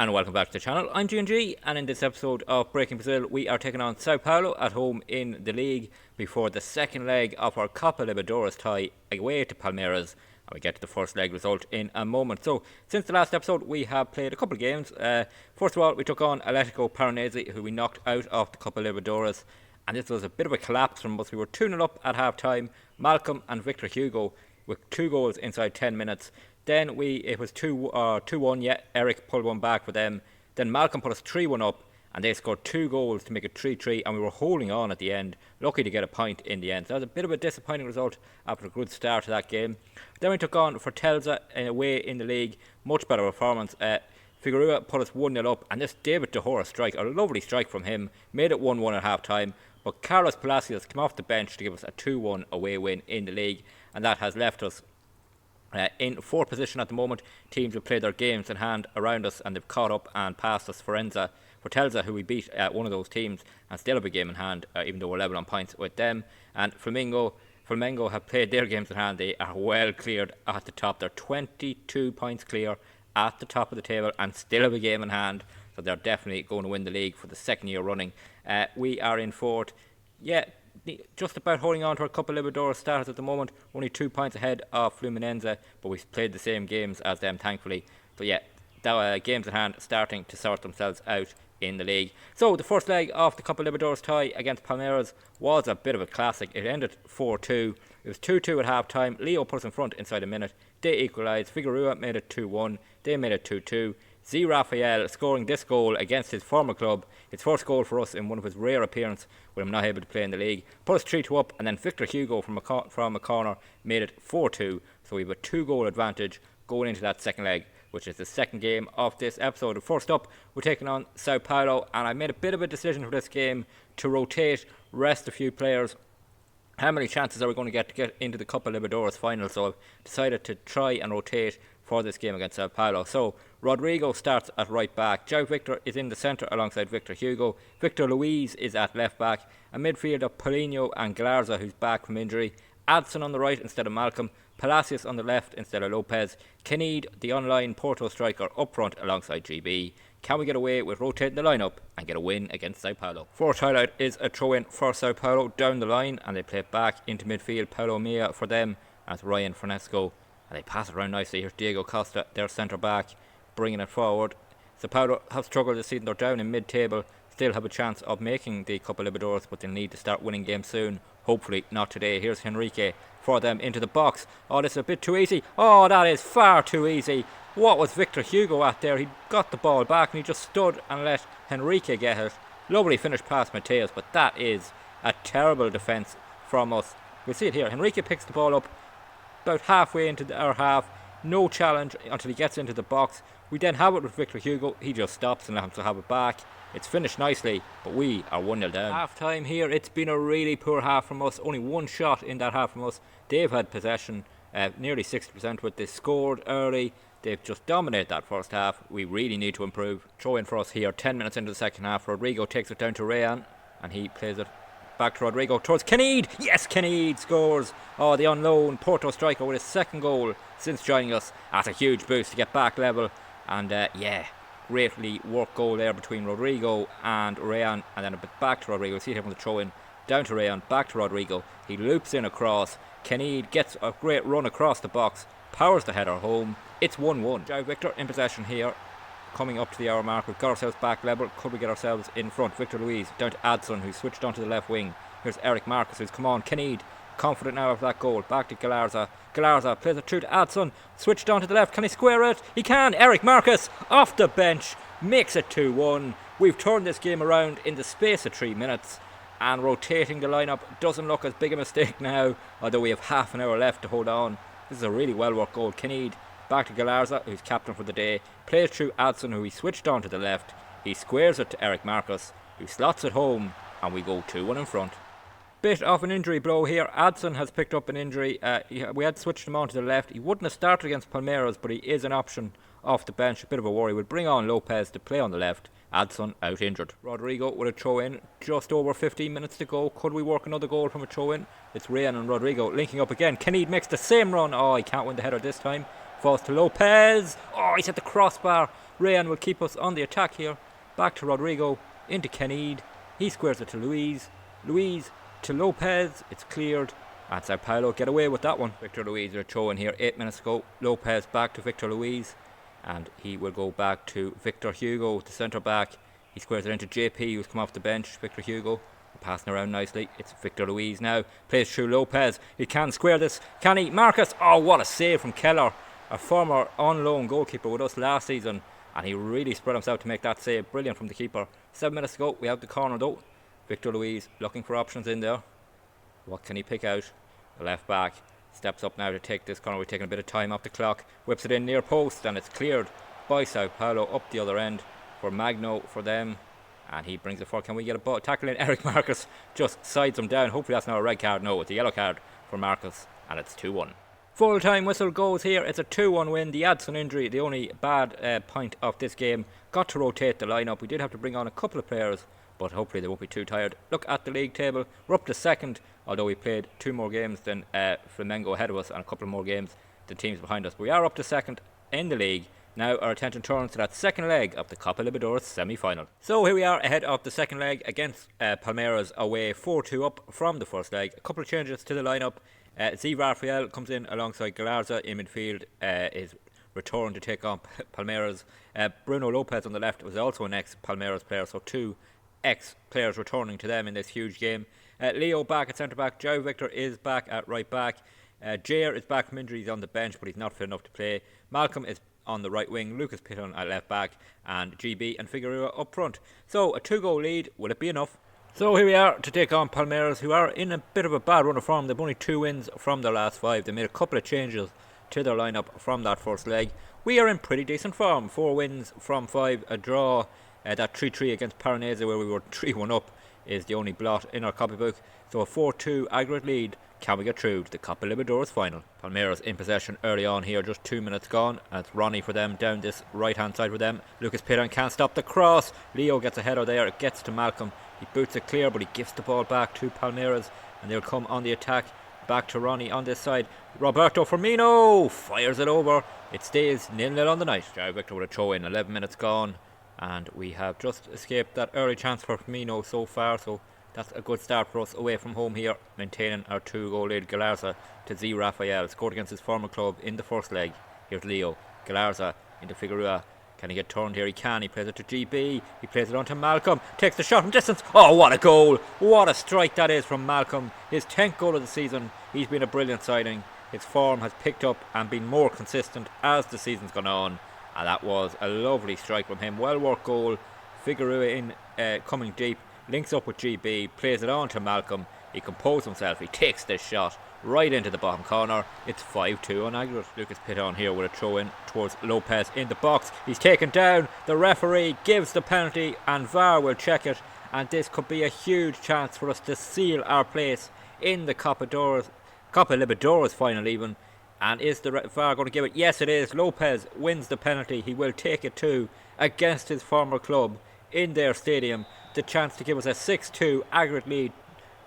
and welcome back to the channel. I'm G&G, and in this episode of Breaking Brazil, we are taking on Sao Paulo at home in the league before the second leg of our Copa Libertadores tie away to Palmeiras, and we get to the first leg result in a moment. So, since the last episode, we have played a couple of games. First of all, we took on Atlético Paranaense, who we knocked out of the Copa Libertadores, and this was a bit of a collapse from us. We were 2-0 up at half-time. Malcolm and Victor Hugo with 2 goals inside 10 minutes. Then it was 2-1, yeah, Eric pulled one back for them. Then Malcolm put us 3-1 up, and they scored 2 goals to make it 3-3, and we were holding on at the end, lucky to get a point in the end. So that was a bit of a disappointing result after a good start to that game. Then we took on Fortaleza away in the league, much better performance. Figueroa put us 1-0 up, and this David De Gea strike, a lovely strike from him, made it 1-1 at half-time. But Carlos Palacios came off the bench to give us a 2-1 away win in the league, and that has left us in 4th position at the moment. Teams have played their games in hand around us, and they've caught up and passed us. Fortaleza, who we beat one of those teams, and still have a game in hand, even though we're level on points with them. And Flamengo have played their games in hand. They are well cleared at the top. They're 22 points clear at the top of the table and still have a game in hand. So they're definitely going to win the league for the second year running. We are in 4th. Yeah, just about holding on to our Copa Libertadores status at the moment, only 2 points ahead of Fluminense, but we've played the same games as them, thankfully. So yeah, the games at hand starting to sort themselves out in the league. So the first leg of the Copa Libertadores tie against Palmeiras was a bit of a classic. It ended 4-2. It was 2-2 at half time. Leo put us in front inside a minute. They equalised. Figueroa made it 2-1. They made it 2-2. Z. Rafael scoring this goal against his former club, his first goal for us in one of his rare appearances when I'm not able to play in the league. Put us 3-2 up, and then Victor Hugo from a corner made it 4-2. So we have a 2-goal advantage going into that second leg, which is the second game of this episode. First up, we're taking on Sao Paulo, and I made a bit of a decision for this game to rotate, rest a few players. How many chances are we going to get into the Copa Libertadores final? So I've decided to try and rotate for this game against Sao Paulo. So Rodrigo starts at right back. João Victor is in the centre alongside Victor Hugo. Victor Luiz is at left back. A midfield of Paulinho and Galarza, who's back from injury. Adson on the right instead of Malcolm. Palacios on the left instead of Lopez. Kenid, the online Porto striker, up front alongside GB. Can we get away with rotating the lineup and get a win against Sao Paulo? Fourth highlight is a throw-in for Sao Paulo down the line, and they play it back into midfield. Paulo Mia for them, and it's Ryan Fresco. And they pass it around nicely. Here's Diego Costa, their centre back, bringing it forward. Sao Paulo have struggled this season. They're down in mid-table. Still have a chance of making the Copa Libertadores, but they'll need to start winning games soon. Hopefully not today. Here's Henrique for them into the box. Oh, this is a bit too easy. Oh, that is far too easy. What was Victor Hugo at there? He got the ball back and he just stood and let Henrique get it. Lovely finish past Mateus, but that is a terrible defence from us. We'll see it here. Henrique picks the ball up about halfway into our half. No challenge until he gets into the box. We then have it with Victor Hugo. He just stops and lets him have it back. It's finished nicely, but we are 1-0 down. Half time here. It's been a really poor half from us. Only one shot in that half from us. They've had possession, nearly 60% with. They scored early. They've just dominated that first half. We really need to improve. Throw in for us here. 10 minutes into the second half. Rodrigo takes it down to Rayan, and he plays it back to Rodrigo towards Kenid. Yes, Kenid scores. Oh, the unknown Porto striker with his second goal since joining us. That's a huge boost to get back level. And yeah, greatly worked goal there between Rodrigo and Rayan, and then a bit back to Rodrigo. See him from the throw in, down to Rayan, back to Rodrigo. He loops in across. Kenid gets a great run across the box, powers the header home. It's 1-1. João Victor in possession here, coming up to the hour mark. We've got ourselves back level. Could we get ourselves in front? Victor Luiz down to Adson, who's switched onto the left wing. Here's Eric Marcus, who's come on. Kenid confident now of that goal. Back to Galarza. Galarza plays it through to Adson. Switched on to the left. Can he square it? He can. Eric Marcus off the bench makes it 2-1. We've turned this game around in the space of 3 minutes, and rotating the lineup doesn't look as big a mistake now, although we have half an hour left to hold on. This is a really well worked goal. Kenid back to Galarza, who's captain for the day. Plays through Adson, who he switched on to the left. He squares it to Eric Marcus, who slots it home, and we go 2-1 in front. Bit of an injury blow here. Adson has picked up an injury. We had switched him on to the left. He wouldn't have started against Palmeiras, but he is an option off the bench. A bit of a worry. We'll bring on Lopez to play on the left. Adson out injured. Rodrigo with a throw in. Just over 15 minutes to go. Could we work another goal from a throw in? It's Rayan and Rodrigo linking up again. Kenid makes the same run. Oh, he can't win the header this time. Falls to Lopez. Oh, he's hit the crossbar. Rayan will keep us on the attack here. Back to Rodrigo, into Kenid. He squares it to Luis. Luis to Lopez. It's cleared. And Sao Paulo get away with that one. Victor Luis are throwing here 8 minutes ago. Lopez back to Victor Luis. And he will go back to Victor Hugo, the centre back. He squares it into JP, who's come off the bench. Victor Hugo passing around nicely. It's Victor Luis now. Plays through Lopez. He can square this. Can he? Marcus. Oh, what a save from Keller. A former on-loan goalkeeper with us last season. And he really spread himself to make that save. Brilliant from the keeper. 7 minutes ago, we have the corner though. Victor Luis looking for options in there. What can he pick out? The left back steps up now to take this corner. We're taking a bit of time off the clock. Whips it in near post and it's cleared by Sao Paulo up the other end for Magno for them. And he brings it forward. Can we get a ball? Tackle in. Eric Marcus just sides him down. Hopefully that's not a red card. No, it's a yellow card for Marcus. And it's 2-1. Full time whistle goes here. It's a 2-1 win. The Adson injury, the only bad point of this game. Got to rotate the lineup. We did have to bring on a couple of players, but hopefully they won't be too tired. Look at the league table. We're up to second, although we played 2 more games than Flamengo ahead of us and a couple more games than teams behind us. But we are up to second in the league. Now our attention turns to that second leg of the Copa Libertadores semi-final. So here we are ahead of the second leg against Palmeiras away, 4-2 up from the first leg. A couple of changes to the lineup. Z Rafael comes in alongside Galarza in midfield, is returned to take on Palmeiras. Bruno Lopez on the left was also an ex-Palmeiras player, so 2 ex-players returning to them in this huge game. Leo back at centre-back, João Victor is back at right-back. Jair is back from injury, he's on the bench but he's not fit enough to play. Malcolm is on the right wing, Lucas Piton at left back, and GB and Figueroa up front. So a 2-goal lead, will it be enough? So here we are to take on Palmeiras, who are in a bit of a bad run of form. They've only 2 wins from their last 5. They made a couple of changes to their lineup from that first leg. We are in pretty decent form. 4 wins from 5, a draw. That 3-3 against Paranese, where we were 3-1 up, is the only blot in our copybook. So a 4-2 aggregate lead. Can we get through to the Copa Libertadores final? Palmeiras in possession early on here, just 2 minutes gone. And it's Ronnie for them down this right hand side for them. Lucas Piton can't stop the cross. Leo gets a header there, it gets to Malcolm. He boots it clear, but he gives the ball back to Palmeiras, and they'll come on the attack. Back to Ronnie on this side. Roberto Firmino fires it over. It stays 0-0 on the night. João Victor with a throw in, 11 minutes gone, and we have just escaped that early chance for Firmino so far. So that's a good start for us away from home here, maintaining our 2-goal lead. Galarza to Z Rafael, scored against his former club in the first leg. Here's Leo. Galarza into Figueroa. Can he get turned here? He can. He plays it to GB. He plays it on to Malcolm. Takes the shot from distance. Oh, what a goal. What a strike that is from Malcolm. His 10th goal of the season. He's been a brilliant signing. His form has picked up and been more consistent as the season's gone on. And that was a lovely strike from him. Well worked goal. Figueroa in coming deep. Links up with GB. Plays it on to Malcolm. He composed himself. He takes this shot right into the bottom corner. It's 5-2 on aggregate. Lucas Piton here with a throw in towards Lopez in the box. He's taken down. The referee gives the penalty and VAR will check it. And this could be a huge chance for us to seal our place in the Copa Libertadores final even. And is the VAR going to give it? Yes, it is. Lopez wins the penalty. He will take it too against his former club in their stadium. The chance to give us a 6-2 aggregate lead.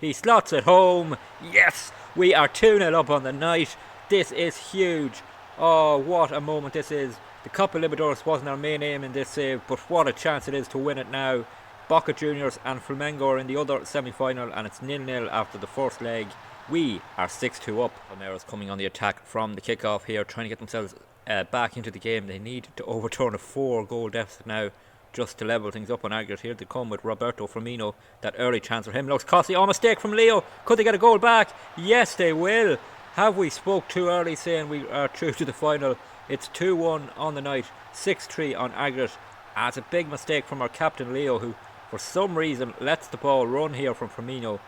He slots it home. Yes, we are 2-0 up on the night. This is huge. Oh, what a moment this is. The Copa Libertadores wasn't our main aim in this save, but what a chance it is to win it now. Boca Juniors and Flamengo are in the other semi-final, and it's 0-0 after the first leg. We are 6-2 up. Palmeiras coming on the attack from the kickoff here, trying to get themselves back into the game. They need to overturn a 4-goal deficit now, just to level things up on aggregate. Here they come with Roberto Firmino. That early chance for him looks costly. Oh, mistake from Leo. Could they get a goal back? Yes, they will. Have we spoke too early saying we are through to the final? It's 2-1 on the night, 6-3 on aggregate. It's a big mistake from our captain Leo, who for some reason lets the ball run here from Firmino,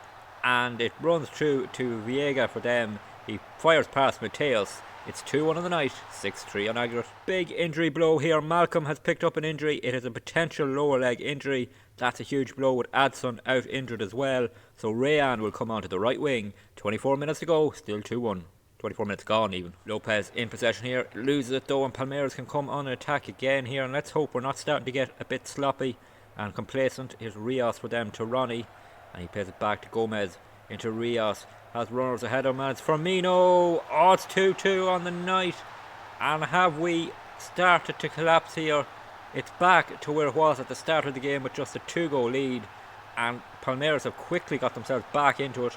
and it runs through to Viega for them. He fires past Mateus. It's 2-1 on the night, 6-3 on aggregate. Big injury blow here. Malcolm has picked up an injury. It is a potential lower leg injury. That's a huge blow with Adson out injured as well. So Rayan will come onto the right wing. 24 minutes to go, still 2-1. 24 minutes gone even. Lopez in possession here. Loses it though, and Palmeiras can come on an attack again here. And let's hope we're not starting to get a bit sloppy and complacent. Here's Rios for them to Ronnie. And he plays it back to Gomez into Rios. Has runners ahead of him, and it's Firmino. Oh, it's 2-2 on the night. And have we started to collapse here? It's back to where it was at the start of the game with just a 2-goal lead, and Palmeiras have quickly got themselves back into it.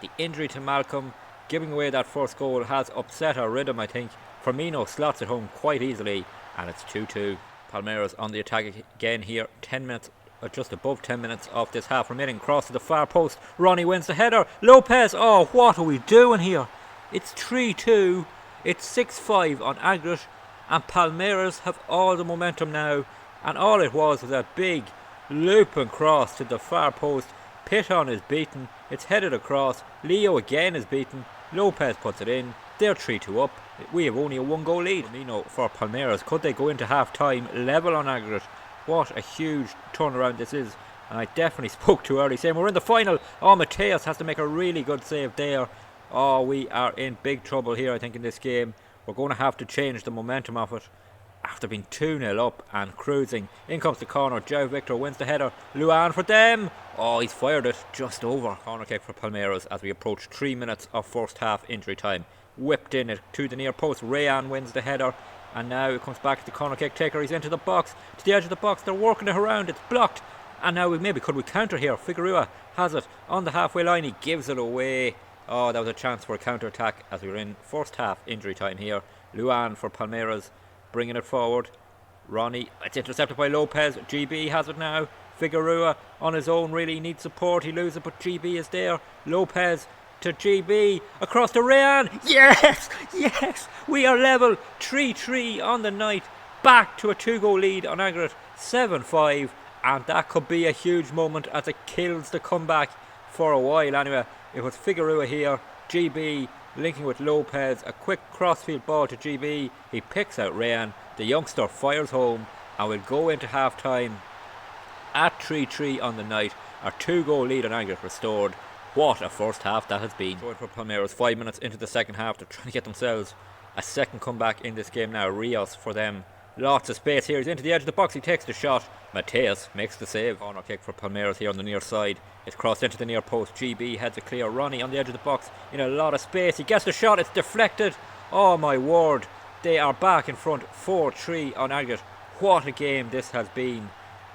The injury to Malcolm, giving away that first goal, has upset our rhythm, I think. Firmino slots it home quite easily, and it's 2-2. Palmeiras on the attack again here. 10 minutes, just above 10 minutes of this half remaining. Cross to the far post. Ronnie wins the header. Lopez, oh, what are we doing here? It's 3-2. It's 6-5 on aggregate, and Palmeiras have all the momentum now. And all it was a big looping cross to the far post. Piton is beaten. It's headed across. Leo again is beaten. Lopez puts it in. They're 3-2 up. We have only a 1-goal lead. For Palmeiras, could they go into half time level on aggregate? What a huge turnaround this is. And I definitely spoke too early saying we're in the final. Oh, Mateus has to make a really good save there. Oh, we are in big trouble here, I think, in this game. We're going to have to change the momentum of it. After being 2-0 up and cruising, in comes the corner. João Victor wins the header. Luan for them. Oh, he's fired it just over. Corner kick for Palmeiras as we approach 3 minutes of first half injury time. Whipped in it to the near post. Rayan wins the header, and now it comes back to the corner kick taker. He's into the box, to the edge of the box. They're working it around. It's blocked, and now could we counter here? Figueroa has it on the halfway line. He gives it away. Oh, that was a chance for a counter attack as we were in first half injury time here. Luan for Palmeiras, bringing it forward. Ronnie, it's intercepted by Lopez. GB has it now. Figueroa on his own, really needs support. He loses it, but GB is there. Lopez to GB, across to Rayan. Yes, yes, we are level. 3-3 on the night, back to a 2-goal lead on aggregate. 7-5, and that could be a huge moment as it kills the comeback for a while anyway. It was Figueroa here, GB linking with Lopez, a quick crossfield ball to GB. He picks out Rayan. The youngster fires home, and we'll go into half time at 3-3 on the night. Our 2-goal lead on aggregate restored. What a first half that has been. Going for Palmeiras, 5 minutes into the second half. They're trying to get themselves a second comeback in this game now. Rios for them. Lots of space here. He's into the edge of the box. He takes the shot. Mateus makes the save. Corner kick for Palmeiras here on the near side. It's crossed into the near post. GB heads it clear. Ronnie on the edge of the box in a lot of space. He gets the shot. It's deflected. Oh my word. They are back in front. 4-3 on aggregate. What a game this has been.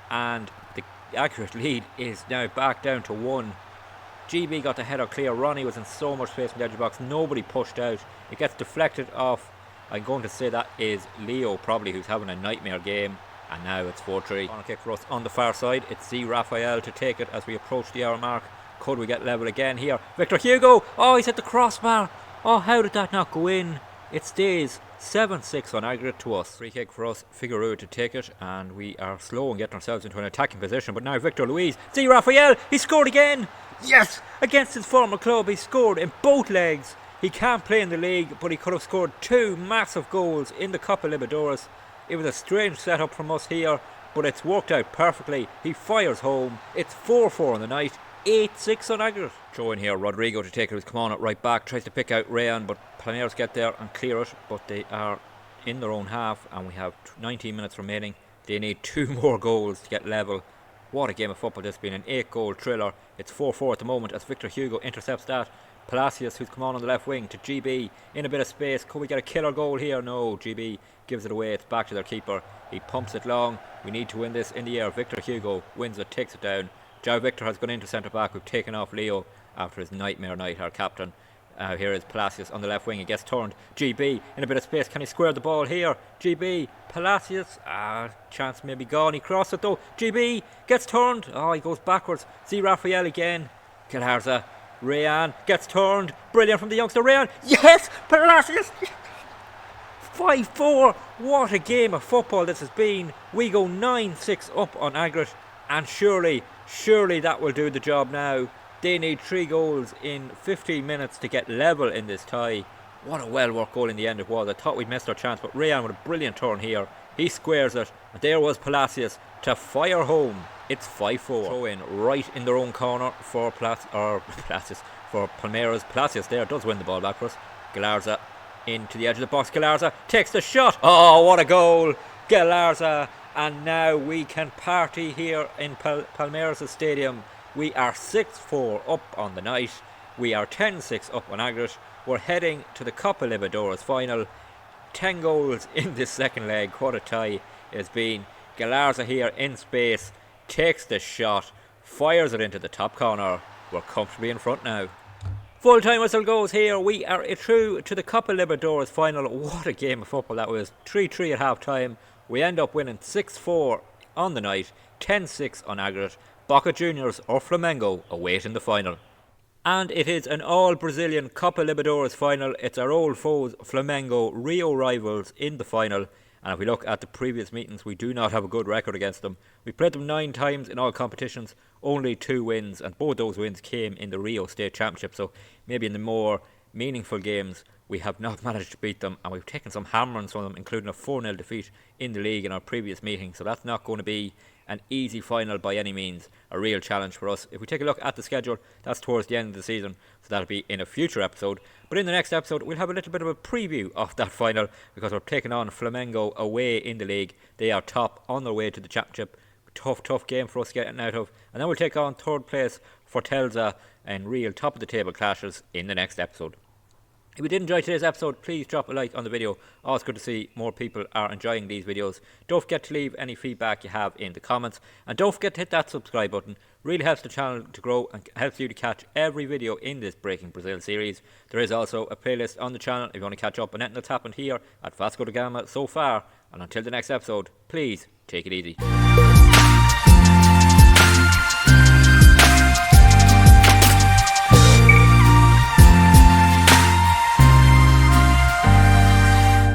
And the aggregate lead is now back down to 1. GB got the header clear. Ronnie was in so much space from the edge of the box. Nobody pushed out. It gets deflected off. I'm going to say that is Leo probably, who's having a nightmare game. And now it's 4-3. Corner kick for us on the far side. It's Z Rafael to take it as we approach the hour mark. Could we get level again here? Victor Hugo. Oh, he's hit the crossbar. Oh, how did that not go in? It stays 7-6 on aggregate to us. Free kick for us. Figueroa to take it. And we are slow in getting ourselves into an attacking position. But now Victor Luis. Z Rafael. He scored again. Yes! Against his former club. He scored in both legs. He can't play in the league, but he could have scored 2 massive goals in the Copa Libertadores. It was a strange setup from us here, but it's worked out perfectly. He fires home. It's 4-4 on the night. 8-6 on aggregate. Throw in here, Rodrigo to take it. He's come on it right back. Tries to pick out Rayan, but Palmeiras get there and clear it. But they are in their own half, and we have 19 minutes remaining. They need 2 more goals to get level. What a game of football this has been. An 8-goal thriller. It's 4-4 at the moment as Victor Hugo intercepts that. Palacios, who's come on the left wing, to GB in a bit of space. Could we get a killer goal here? No, GB gives it away. It's back to their keeper. He pumps it long. We need to win this in the air. Victor Hugo wins it, takes it down. João Victor has gone into centre back. We've taken off Leo after his nightmare night, our captain. Here is Palacios on the left wing. He gets turned. GB in a bit of space. Can he square the ball here? GB, Palacios. Chance maybe gone. He crossed it though. GB gets turned. Oh, he goes backwards. See Rafael again. Galarza. Rayan gets turned. Brilliant from the youngster Rayan. Yes! Palacios! 5-4. What a game of football this has been. We go 9-6 up on aggregate. And surely that will do the job now. They need 3 goals in 15 minutes to get level in this tie. What a well-worked goal in the end it was. I thought we'd missed our chance, but Rayan with a brilliant turn here. He squares it, and there was Palacios to fire home. It's 5-4. Throw in right in their own corner for Palacios, for Palmeiras. Palacios there does win the ball back for us. Galarza into the edge of the box. Galarza takes the shot. Oh, what a goal! Galarza, and now we can party here in Palmeiras Stadium. We are 6-4 up on the night. We are 10-6 up on aggregate. We're heading to the Copa Libertadores final. 10 goals in this second leg. What a tie it has been. Galarza here in space, takes the shot, fires it into the top corner. We're comfortably in front now. Full time whistle goes here. We are through to the Copa Libertadores final. What a game of football that was. 3-3 at half time. We end up winning 6-4 on the night, 10-6 on aggregate. Boca Juniors or Flamengo awaiting the final. And it is an all-Brazilian Copa Libertadores final. It's our old foes, Flamengo, Rio rivals in the final. And if we look at the previous meetings, we do not have a good record against them. We played them 9 times in all competitions, only 2 wins, and both those wins came in the Rio State Championship. So maybe in the more meaningful games, we have not managed to beat them, and we've taken some hammerings from them, including a 4-0 defeat in the league in our previous meeting. So that's not going to be an easy final by any means, a real challenge for us. If we take a look at the schedule, that's towards the end of the season, so that'll be in a future episode. But in the next episode, we'll have a little bit of a preview of that final, because we're taking on Flamengo away in the league. They are top on their way to the championship. Tough game for us getting out of. And then we'll take on third place Fortaleza and real top of the table clashes in the next episode. If you did enjoy today's episode, please drop a like on the video. Always good to see more people are enjoying these videos. Don't forget to leave any feedback you have in the comments. And don't forget to hit that subscribe button. Really helps the channel to grow and helps you to catch every video in this Breaking Brazil series. There is also a playlist on the channel if you want to catch up on anything that's happened here at Vasco da Gama so far. And until the next episode, please take it easy.